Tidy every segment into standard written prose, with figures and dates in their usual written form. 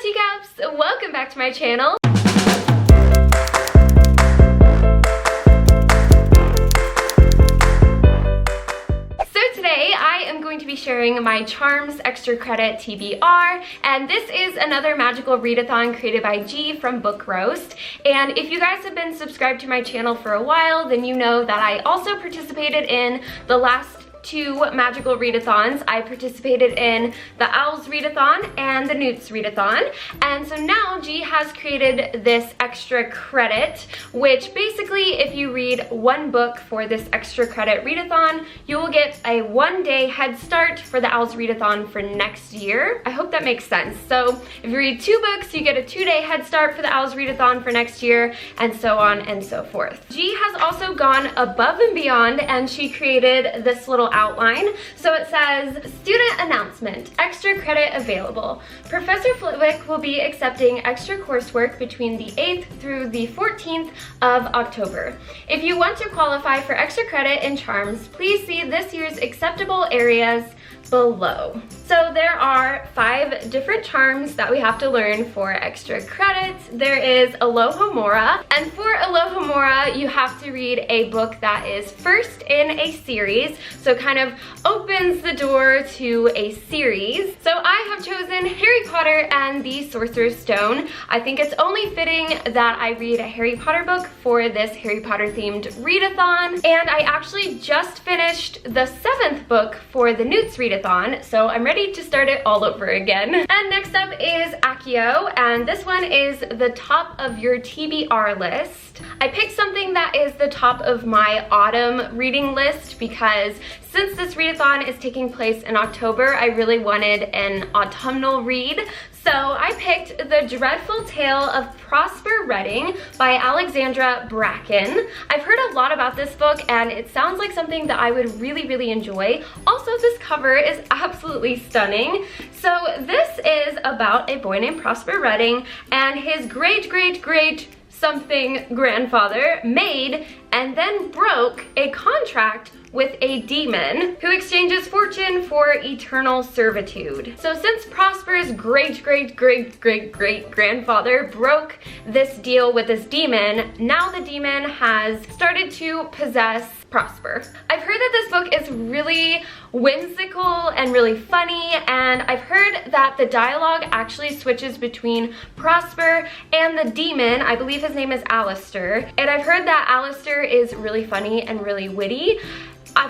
Teacups! Welcome back to my channel. To be sharing my Charms Extra Credit TBR, and this is another Magical Readathon created by G from Book Roast. And if you guys have been subscribed to my channel for a while, then you know that I also participated in the last two Magical Readathons. I participated in the O.W.L.s Readathon and the N.E.W.T.s Readathon, and so now G has created this extra credit, which basically if you read one book for this extra credit readathon, you will get a 1-day head start for the O.W.L.s Readathon for next year. I hope that makes sense. So if you read 2 books, you get a 2-day head start for the O.W.L.s Readathon for next year, and so on and so forth. G has also gone above and beyond, and she created this little outline. So it says, student announcement, extra credit available. Professor Flitwick will be accepting extra coursework between the 8th through the 14th of October. If you want to qualify for extra credit in Charms, please see this year's acceptable areas below. So there are 5 different charms that we have to learn for extra credits. There is Alohomora, and for Alohomora you have to read a book that is first in a series, so kind of opens the door to a series. So I have chosen Harry Potter and the Sorcerer's Stone. I think it's only fitting that I read a Harry Potter book for this Harry Potter themed readathon, and I actually just finished the 7th book for the N.E.W.T.s Readathon, so I'm ready to start it all over again. And next up is Accio, and this one is the top of your TBR list. I picked something that is the top of my autumn reading list because since this readathon is taking place in October, I really wanted an autumnal read. So I picked The Dreadful Tale of Prosper Redding by Alexandra Bracken. I've heard a lot about this book and it sounds like something that I would really enjoy. Also, this cover is absolutely stunning. So this is about a boy named Prosper Redding and his great something grandfather made and then broke a contract with a demon who exchanges fortune for eternal servitude. So since Prosper's great grandfather broke this deal with this demon, now the demon has started to possess Prosper. I've heard that this book is really whimsical and really funny, and I've heard that the dialogue actually switches between Prosper and the demon. I believe his name is Alistair, and I've heard that Alistair is really funny and really witty.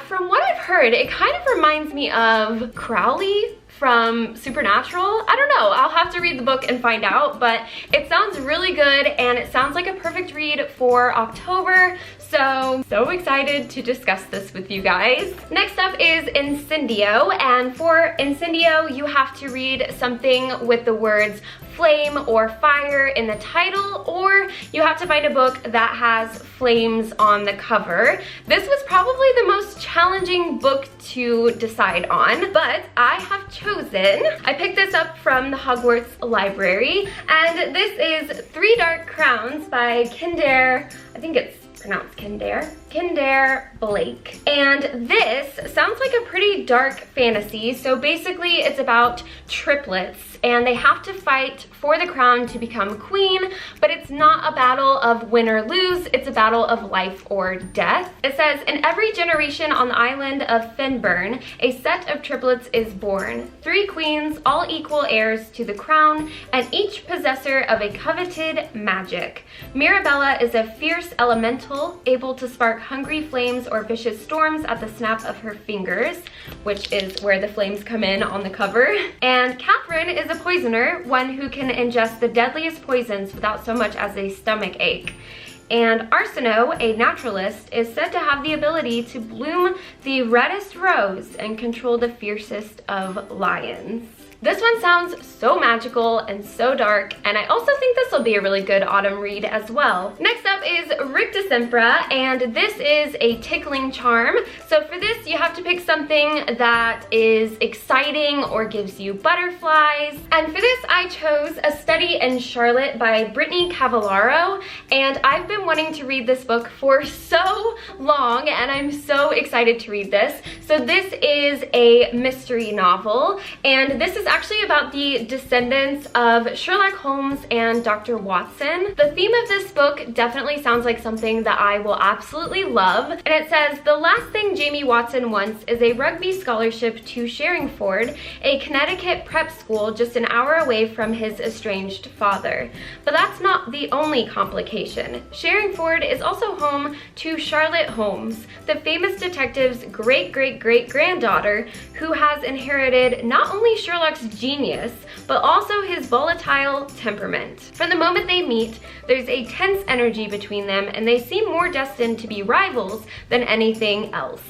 From what I've heard, it kind of reminds me of Crowley from Supernatural. I don't know, I'll have to read the book and find out, but it sounds really good and it sounds like a perfect read for October. So excited to discuss this with you guys. Next up is Incendio, and for Incendio you have to read something with the words flame or fire in the title, or you have to find a book that has flames on the cover. This was probably the most challenging book to decide on, but I have chosen, I picked this up from the Hogwarts library, and this is 3 Dark Crowns by Kinder, I think it's pronounced Kinder Blake. And this sounds like a pretty dark fantasy. So basically it's about triplets and they have to fight for the crown to become queen, but it's not a battle of win or lose, it's a battle of life or death. It says, in every generation on the island of Finburn, a set of triplets is born. 3 queens, all equal heirs to the crown, and each possessor of a coveted magic. Mirabella is a fierce elemental, able to spark hungry flames or vicious storms at the snap of her fingers, which is where the flames come in on the cover. And Catherine is a poisoner, one who can ingest the deadliest poisons without so much as a stomach ache. And Arsino, a naturalist, is said to have the ability to bloom the reddest rose and control the fiercest of lions. This one sounds so magical and so dark, and I also think this will be a really good autumn read as well. Next up is Rictusempra, and this is a tickling charm. So for this, you have to pick something that is exciting or gives you butterflies. And for this, I chose A Study in Charlotte by Brittany Cavallaro, and I've been wanting to read this book for so long, and I'm so excited to read this. So this is a mystery novel, and this is actually about the descendants of Sherlock Holmes and Dr. Watson. The theme of this book definitely sounds like something that I will absolutely love. And it says, the last thing Jamie Watson wants is a rugby scholarship to Sherringford, a Connecticut prep school just an hour away from his estranged father. But that's not the only complication. Sherringford is also home to Charlotte Holmes, the famous detective's great-great-great-granddaughter, who has inherited not only Sherlock's genius, but also his volatile temperament. From the moment they meet, there's a tense energy between them, and they seem more destined to be rivals than anything else.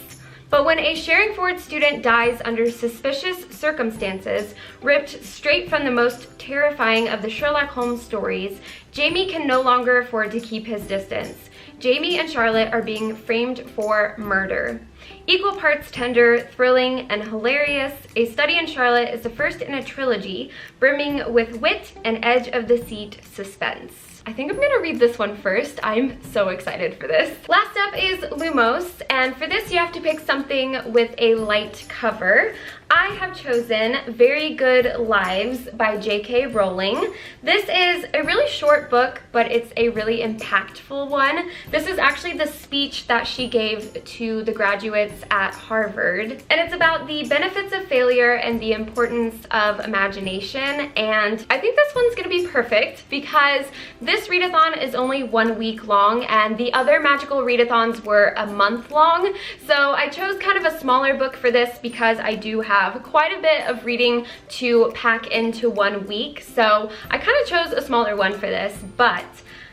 But when a Sherringford student dies under suspicious circumstances, ripped straight from the most terrifying of the Sherlock Holmes stories, Jamie can no longer afford to keep his distance. Jamie and Charlotte are being framed for murder. Equal parts tender, thrilling, and hilarious, A Study in Charlotte is the first in a trilogy brimming with wit and edge-of-the-seat suspense. I think I'm gonna read this one first. I'm so excited for this. Last up is Lumos, and for this you have to pick something with a light cover. I have chosen Very Good Lives by J.K. Rowling. This is a really short book, but it's a really impactful one. This is actually the speech that she gave to the graduates at Harvard. And it's about the benefits of failure and the importance of imagination. And I think this one's gonna be perfect because this readathon is only 1 week long and the other magical readathons were a month long. So I chose kind of a smaller book for this because I do have quite a bit of reading to pack into 1 week. So I kind of chose a smaller one for this, but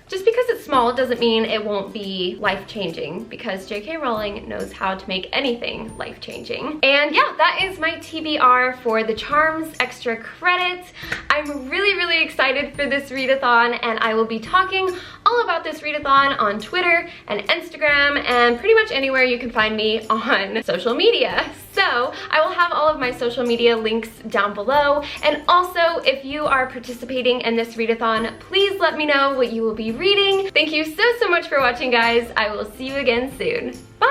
just because it's small doesn't mean it won't be life-changing, because J.K. Rowling knows how to make anything life-changing. And yeah, that is my TBR for the Charms Extra Credit. I'm really excited for this readathon, and I will be talking all about this readathon on Twitter and Instagram and pretty much anywhere you can find me on social media. So I will have all of my social media links down below. And also, if you are participating in this readathon, please let me know what you will be reading. Thank you so much for watching, guys. I will see you again soon. Bye!